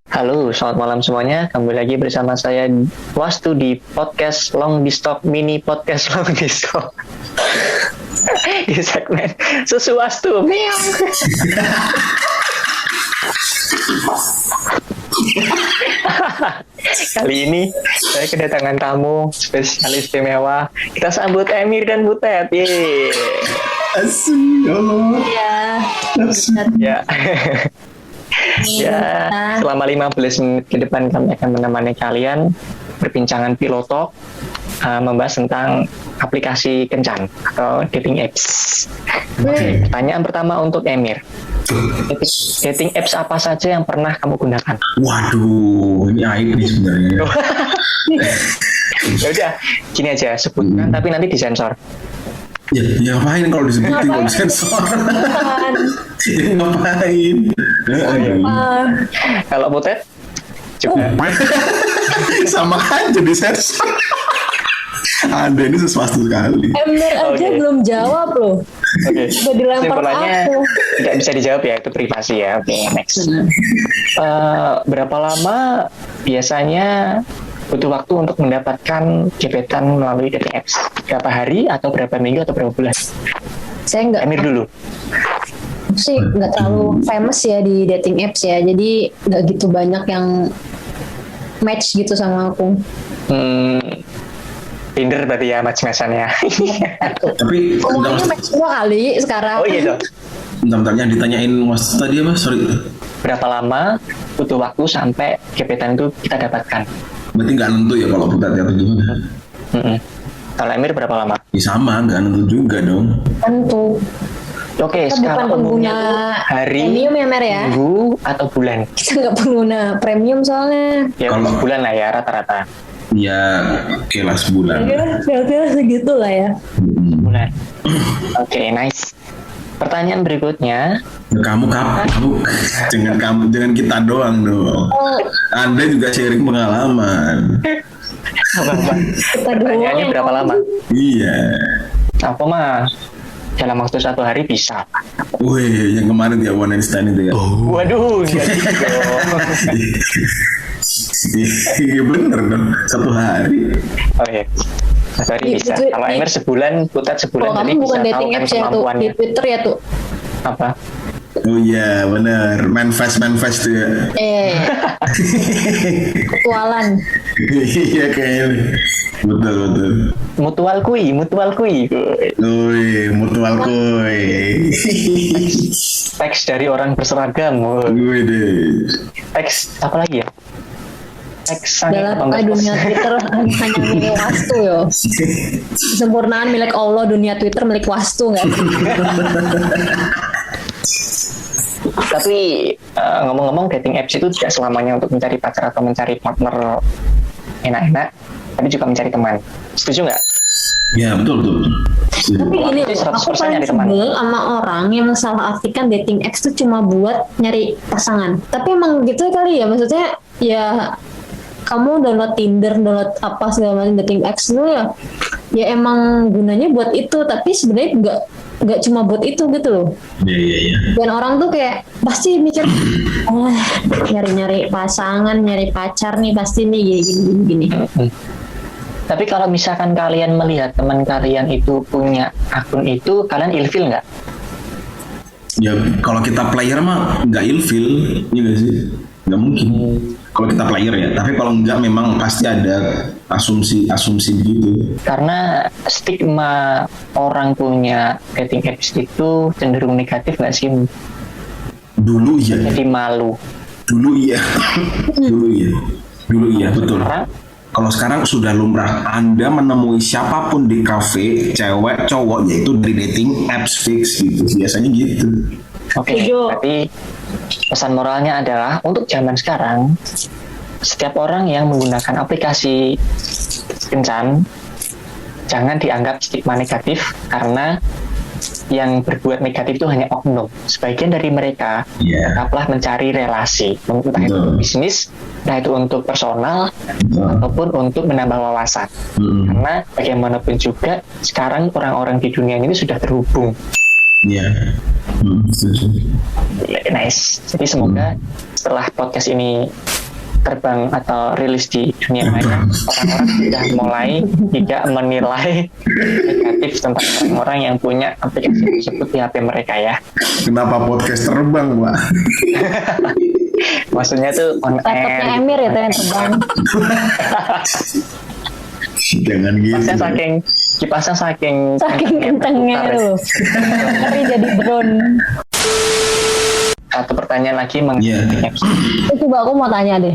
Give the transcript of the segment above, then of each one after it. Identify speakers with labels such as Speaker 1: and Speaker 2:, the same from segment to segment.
Speaker 1: Halo, selamat malam semuanya. Kembali lagi bersama saya Wastu di podcast Long Distalk, mini podcast Long Distalk. Di segmen Sesuatu Meong. Kali ini saya kedatangan tamu spesial istimewa. Kita sambut Emir dan Butet. Yeay.
Speaker 2: Asik,
Speaker 1: Ya. Ya, selama 15 menit ke depan kami akan menemani kalian berbincangan pilotok, membahas tentang aplikasi kencan atau dating apps. Pertanyaan pertama untuk Emir. Dating apps apa saja yang pernah kamu gunakan?
Speaker 2: Waduh, ini aib nih sebenarnya.
Speaker 1: Ya udah, gini aja sebutkan tapi nanti disensor.
Speaker 2: Ya ngapain kalau disebutin kalau disensor? Ya ngapain?
Speaker 1: Kalau Butet juga
Speaker 2: Sama aja disensor. Anda ini sesuatu sekali.
Speaker 3: Emir aja belum jawab loh.
Speaker 1: Oke.
Speaker 3: Udah dilempar
Speaker 1: Kesimpulannya
Speaker 3: aku.
Speaker 1: tidak bisa dijawab ya, itu privasi ya. Oke, next. Berapa lama biasanya butuh waktu untuk mendapatkan gebetan melalui dating apps? Berapa hari atau berapa minggu atau berapa bulan?
Speaker 3: Saya
Speaker 1: Emir dulu.
Speaker 3: sih nggak terlalu famous ya di dating apps ya. Jadi nggak gitu banyak yang match gitu sama aku.
Speaker 1: Tinder berarti ya match-matchannya.
Speaker 2: Tapi
Speaker 3: Ngomongnya match semua kali sekarang.
Speaker 1: Oh iya dong.
Speaker 2: bentar yang ditanyain mas tadi apa? Sorry.
Speaker 1: Berapa lama butuh waktu sampai gebetan itu kita dapatkan?
Speaker 2: Berarti nggak nentu ya kalau butat atau gimana?
Speaker 1: Kalau Emir berapa lama?
Speaker 2: Ya sama, nggak nentu juga dong.
Speaker 3: Tentu.
Speaker 1: Oke,
Speaker 3: Kita bukan
Speaker 1: sekarang
Speaker 3: pengguna
Speaker 1: umumnya tuh hari,
Speaker 3: premium ya Mer ya.
Speaker 1: minggu, atau bulan?
Speaker 3: Kita nggak pengguna premium soalnya.
Speaker 1: Ya
Speaker 2: Kalau-
Speaker 1: bulan lah ya rata-rata.
Speaker 2: Ya kayak sebulan.
Speaker 3: Kira-kira segitu lah ya.
Speaker 1: Bulan. Oke, nice. Pertanyaan berikutnya,
Speaker 2: Kamu jangan kita doang dong. Anda juga sharing pengalaman.
Speaker 1: apa?
Speaker 3: Kita
Speaker 1: Pertanyaannya
Speaker 3: doang.
Speaker 1: berapa lama?
Speaker 2: Iya.
Speaker 1: Apa mah? Dalam waktu 1 hari bisa.
Speaker 2: Wih, yang kemarin ya one night stand itu ya.
Speaker 1: Waduh, enggak gitu dong.
Speaker 2: Iya bener dong, 1 hari.
Speaker 1: Oh iya, 1 hari bisa. Kalau Emir sebulan, Butet sebulan,
Speaker 3: Kalau
Speaker 1: jadi
Speaker 3: kamu
Speaker 1: bisa
Speaker 3: bukan
Speaker 1: tahu
Speaker 3: dating
Speaker 1: kan
Speaker 3: apps ya tuh di
Speaker 1: kemampuannya.
Speaker 3: Twitter ya tuh.
Speaker 1: Apa?
Speaker 2: Oh iya bener, manifest tuh ya.
Speaker 3: Kualan.
Speaker 2: Iya kayaknya. Betul.
Speaker 1: Mutual kui.
Speaker 2: Wih, mutual kuy.
Speaker 1: Teks dari orang berseragam.
Speaker 2: Gue deh.
Speaker 1: Teks apa lagi ya? Teks sangat
Speaker 3: Dalam
Speaker 1: bangga.
Speaker 3: dunia Twitter hanya milik Wastu yo. Sempurnaan milik Allah, dunia Twitter milik Wastu nggak?
Speaker 1: Tapi ngomong-ngomong, dating apps itu tidak selamanya untuk mencari pacar atau mencari partner enak-enak, tapi juga mencari teman. Setuju nggak?
Speaker 2: Ya betul.
Speaker 3: Tapi ini
Speaker 1: Itu
Speaker 3: loh,
Speaker 1: 100%
Speaker 3: aku paling
Speaker 1: nyari teman.
Speaker 3: sebel sama orang yang salah artikan dating apps tuh cuma buat nyari pasangan. Tapi emang gitu kali ya, maksudnya ya kamu download Tinder, download apa segala macam dating apps itu ya emang gunanya buat itu. Tapi sebenarnya nggak cuma buat itu gitu loh.
Speaker 2: Iya.
Speaker 3: Dan orang tuh kayak pasti mikir, nyari-nyari pasangan, nyari pacar nih pasti nih gini.
Speaker 1: Tapi kalau misalkan kalian melihat teman kalian itu punya akun itu, kalian ilfil nggak?
Speaker 2: Ya kalau kita player mah nggak ilfil, ya nggak sih? Nggak mungkin. Kalau kita player ya, tapi kalau nggak memang pasti ada asumsi begitu.
Speaker 1: Karena stigma orang punya dating apps itu cenderung negatif nggak sih?
Speaker 2: Dulu iya.
Speaker 1: Jadi malu.
Speaker 2: Dulu iya, betul.
Speaker 1: Sekarang
Speaker 2: Kalau sekarang sudah lumrah, Anda menemui siapapun di kafe, cewek, cowok, yaitu dari dating apps fix gitu, biasanya gitu.
Speaker 1: Oke,
Speaker 3: Setuju.
Speaker 1: tapi pesan moralnya adalah untuk zaman sekarang, setiap orang yang menggunakan aplikasi kencan jangan dianggap stigma negatif, karena yang berbuat negatif itu hanya oknum. Sebagian dari mereka tetaplah mencari relasi, entah itu untuk bisnis, entah itu untuk personal, ataupun untuk menambah wawasan. Karena bagaimanapun juga sekarang orang-orang di dunia ini sudah terhubung.
Speaker 2: Iya. Setuju.
Speaker 1: Nice. Jadi semoga setelah podcast ini terbang atau rilis di dunia maya, orang-orang sudah mulai tidak menilai negatif tentang orang-orang yang punya aplikasi tersebut di HP mereka ya.
Speaker 2: Kenapa podcast terbang, Pak?
Speaker 1: Maksudnya tuh on
Speaker 3: Laptopnya
Speaker 1: air.
Speaker 3: Emir itu yang terbang.
Speaker 2: Jangan gitu.
Speaker 1: Kipasnya saking
Speaker 3: kencengnya tuh. Tapi jadi drone.
Speaker 1: Satu pertanyaan lagi mengenai
Speaker 2: Iya.
Speaker 1: dating apps.
Speaker 3: Coba aku mau tanya deh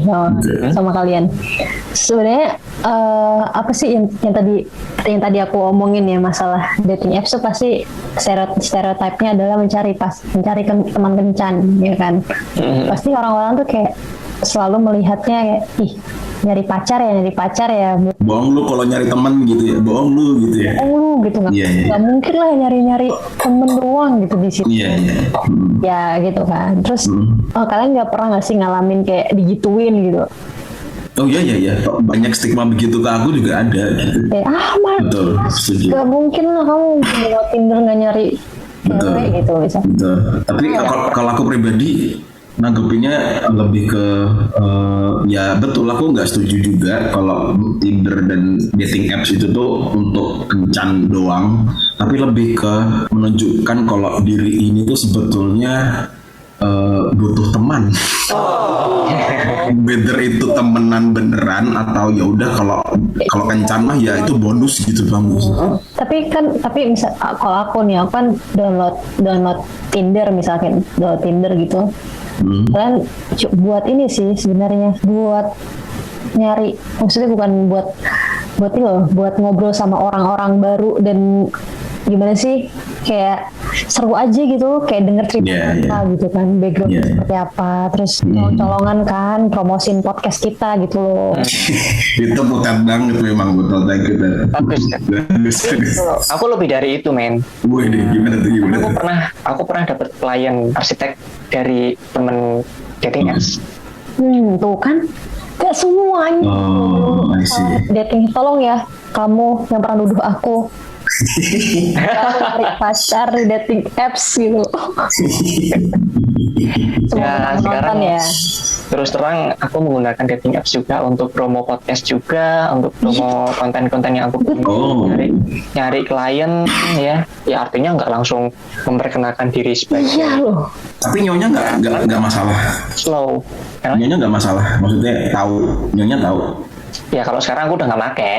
Speaker 3: sama kalian. Sebenarnya apa sih yang tadi aku omongin ya, masalah dating apps tuh pasti stereotipnya adalah mencari teman kencan, ya kan? Pasti orang-orang tuh kayak selalu melihatnya kayak, ih, nyari pacar ya.
Speaker 2: Bohong lu kalau nyari teman gitu ya. Bohong lu gitu ya.
Speaker 3: Oh gitu nggak?
Speaker 2: Iya, iya.
Speaker 3: Nggak mungkin lah nyari temen doang gitu di situ.
Speaker 2: Iya, iya.
Speaker 3: Ya gitu kan. Terus kalian nggak pernah nggak sih ngalamin kayak digituin gitu?
Speaker 2: Oh iya. Banyak stigma begitu ke aku juga ada gitu.
Speaker 3: Kayak
Speaker 2: Betul, setuju.
Speaker 3: nggak mungkin lah kamu bawa Tinder nggak nyari
Speaker 2: Betul.
Speaker 3: cewek gitu bisa.
Speaker 2: Betul. Tapi kalau aku pribadi nanggepinnya lebih ke ya betul, aku nggak setuju juga kalau Tinder dan dating apps itu tuh untuk kencan doang, tapi lebih ke menunjukkan kalau diri ini tuh sebetulnya butuh teman. Whether itu temenan beneran atau ya udah kalau kencan mah ya itu bonus gitu Bang.
Speaker 3: Tapi misal kalau aku kan download Tinder misalkan, download Tinder gitu. Kalian buat ini sih sebenarnya, buat nyari, maksudnya bukan buat ini loh, buat ngobrol sama orang-orang baru dan gimana sih, kayak seru aja gitu, kayak denger cerita gitu kan, background seperti apa, terus colongan kan promosiin podcast kita gitu loh.
Speaker 2: Itu putar banget memang, betul, thank you.
Speaker 1: Bagus. Aku lebih dari itu, men.
Speaker 2: Wih, gimana tuh?
Speaker 1: Aku pernah dapat klien arsitek dari temen dating apps.
Speaker 3: Tuh kan, gak semuanya.
Speaker 2: Oh, I see.
Speaker 3: Dating, tolong ya kamu yang pernah nuduh aku cari pacar di dating apps gitu.
Speaker 1: Ya, sekarang
Speaker 3: ya.
Speaker 1: Terus terang aku menggunakan dating apps juga untuk promo podcast juga, untuk promo konten-konten yang aku nyari klien ya. Ya artinya nggak langsung memperkenalkan diri sebagai.
Speaker 3: Iya loh.
Speaker 2: Tapi nyonya nggak masalah.
Speaker 1: Slow.
Speaker 2: Nyonya nggak masalah. Maksudnya nyonya tahu.
Speaker 1: Ya kalau sekarang aku udah nggak make.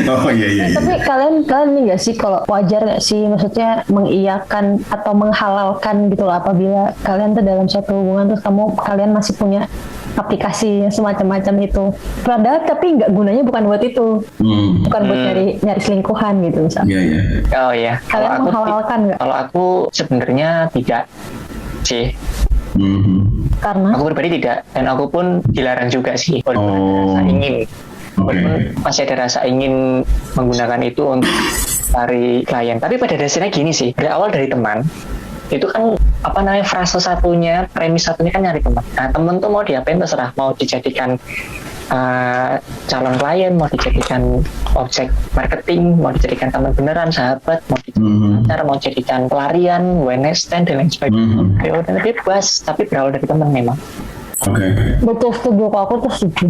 Speaker 2: Oh iya.
Speaker 3: Tapi kalian nih nggak sih, kalau wajar nggak sih, maksudnya mengiyakan atau menghalalkan gitu loh, apabila kalian tuh dalam suatu hubungan terus kalian masih punya aplikasi semacam-macam itu, padahal tapi nggak gunanya bukan buat itu, bukan buat nyari selingkuhan gitu misalnya.
Speaker 2: Iya.
Speaker 1: Oh iya.
Speaker 3: Kalian menghalalkan nggak?
Speaker 1: Kalau aku sebenarnya tidak sih.
Speaker 3: Karena
Speaker 1: aku pribadi tidak, dan aku pun dilarang juga sih. Rasa ingin, masih ada rasa ingin menggunakan itu untuk cari klien. Tapi pada dasarnya gini sih, berawal dari teman. Itu kan frase satunya, premis satunya kan nyari teman. Nah, teman tuh mau diapain terserah, mau dijadikan calon klien, mau dijadikan objek marketing, mau dijadikan teman beneran, sahabat, mau dijadikan pacar, mau jadikan pelarian, one night stand dan lain sebagainya. Ayo udah bebas, tapi berawal dari teman memang.
Speaker 3: Betul, setuju, aku tuh setuju.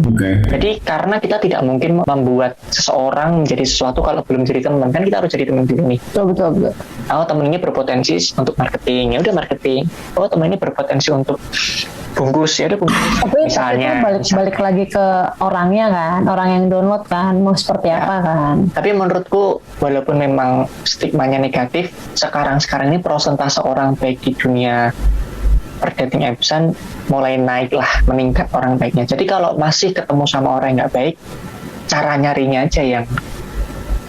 Speaker 1: Jadi karena kita tidak mungkin membuat seseorang menjadi sesuatu kalau belum jadi teman, kan kita harus jadi teman dulu nih.
Speaker 3: Betul.
Speaker 1: Oh, temen ini berpotensi untuk marketing, ya udah marketing. Oh, temen ini berpotensi untuk bungkus, ya udah bungkus.
Speaker 3: Tapi
Speaker 1: misalnya
Speaker 3: balik lagi ke orangnya kan, orang yang download kan, mau seperti apa kan.
Speaker 1: Tapi menurutku walaupun memang stigmanya negatif, sekarang ini persentase orang baik di dunia dating appsan mulai naik lah, meningkat orang baiknya. Jadi kalau masih ketemu sama orang yang nggak baik, cara nyarinya aja yang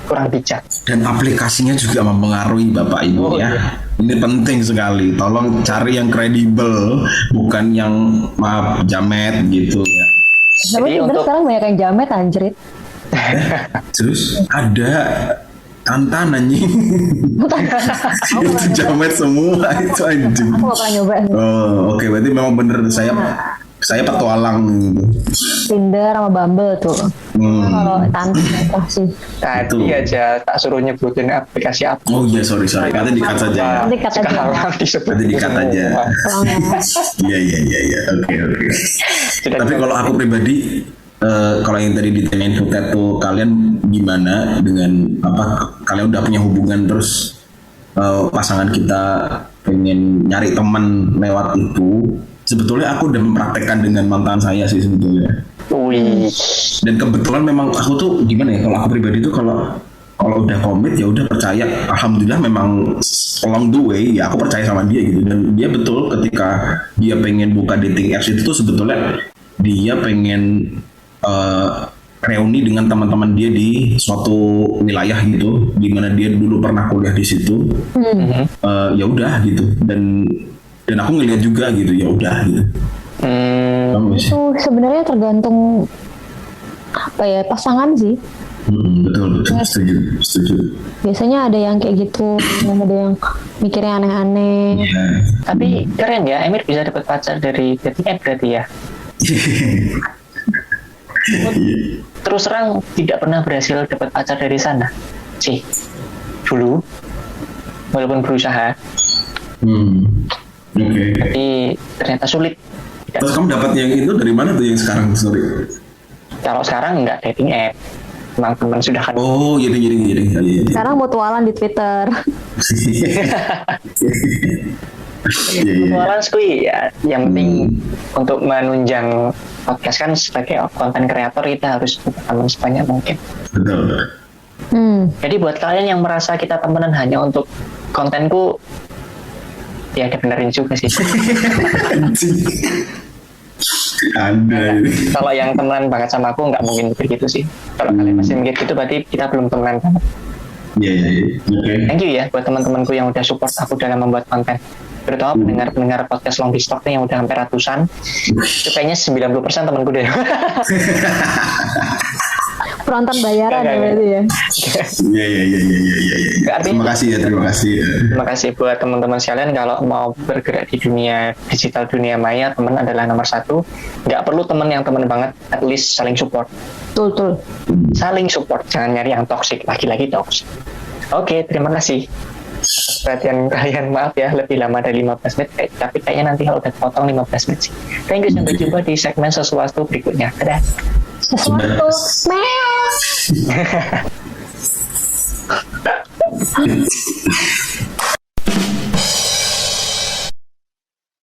Speaker 1: kurang bijak.
Speaker 2: Dan aplikasinya juga mempengaruhi Bapak Ibu ya. Iya. Ini penting sekali. Tolong cari yang kredibel, bukan yang jamet gitu ya.
Speaker 3: Tapi sekarang banyak yang jamet anjrit.
Speaker 2: Terus ada Tantan anjing. Itu jamet semua itu anjing.
Speaker 3: Aku gak pernah nyoba.
Speaker 2: Oh, oke, berarti memang bener Saya petualang gitu.
Speaker 3: Tinder sama Bumble tuh. Kalau tante apa sih?
Speaker 1: Tadi
Speaker 2: Betul.
Speaker 1: aja tak suruh nyebutin aplikasi apa.
Speaker 2: Oh iya, sorry. Nanti di-cut saja.
Speaker 3: Nanti kata dia.
Speaker 1: Sekarang disebut
Speaker 2: Nanti di-cut aja. Iya. Oke. Tapi kalau aku pribadi, kalau yang tadi ditanyain Butet tuh, kalian gimana dengan apa? Kalian udah punya hubungan terus pasangan kita pengen nyari teman lewat itu. Sebetulnya aku udah mempraktekkan dengan mantan saya sih sebetulnya.
Speaker 1: Wih,
Speaker 2: Dan kebetulan memang aku tuh gimana ya, kalau aku pribadi tuh kalau udah komit ya udah percaya, alhamdulillah memang along the way ya aku percaya sama dia gitu. Dan dia betul ketika dia pengen buka dating apps itu tuh sebetulnya dia pengen reuni dengan teman-teman dia di suatu wilayah gitu, di mana dia dulu pernah kuliah di situ. Ya udah gitu, dan aku ngeliat juga gitu, ya udah gitu. Bagus.
Speaker 3: Itu sebenarnya tergantung apa ya, pasangan sih.
Speaker 2: Betul, setuju.
Speaker 3: Biasanya ada yang kayak gitu, ada yang mikirnya aneh-aneh.
Speaker 2: Iya.
Speaker 1: tapi keren ya, Emir bisa dapat pacar dari dating app berarti ya. Terus terang tidak pernah berhasil dapat pacar dari sana sih dulu, walaupun berusaha,
Speaker 2: Oke.
Speaker 1: tapi ternyata sulit.
Speaker 2: Terus kamu dapat yang itu dari mana tuh yang sekarang? Sorry.
Speaker 1: Kalau sekarang nggak dating app, memang teman sudah kan.
Speaker 2: Oh, jadi. Iya.
Speaker 3: Sekarang mutualan di Twitter.
Speaker 2: Iya.
Speaker 1: Mutualan skui ya, yang penting untuk menunjang podcast kan sebagai konten kreator kita harus punya teman sebanyak mungkin.
Speaker 2: Betul.
Speaker 1: Jadi buat kalian yang merasa kita temenan hanya untuk kontenku, ya dibenerin juga sih.
Speaker 2: Ada.
Speaker 1: Kalau yang temenan banget sama aku nggak mungkin begitu sih. Kalau kalian masih mikir gitu berarti kita belum temenan banget.
Speaker 2: Iya. Oke.
Speaker 1: Thank you ya buat teman-temanku yang udah support aku dalam membuat konten. Terutama pendengar podcast Long Talk yang udah hampir ratusan. Itu kayaknya 90% temanku deh.
Speaker 3: Penonton bayaran ya berarti ya.
Speaker 2: Iya. Terima kasih.
Speaker 1: Terima kasih buat teman-teman sekalian. Kalau mau bergerak di dunia digital, dunia maya, teman adalah nomor satu. Nggak perlu teman yang teman banget, at least saling support.
Speaker 3: Betul.
Speaker 1: Saling support, jangan nyari yang toxic, lagi-lagi toxic. Oke, terima kasih atas perhatian kalian. Maaf ya lebih lama dari 15 menit, tapi kayaknya nanti kalau udah potong 15 menit sih. Thank you, sampai jumpa di segmen sesuatu berikutnya. Dadah.
Speaker 3: Sesuatu. Meow.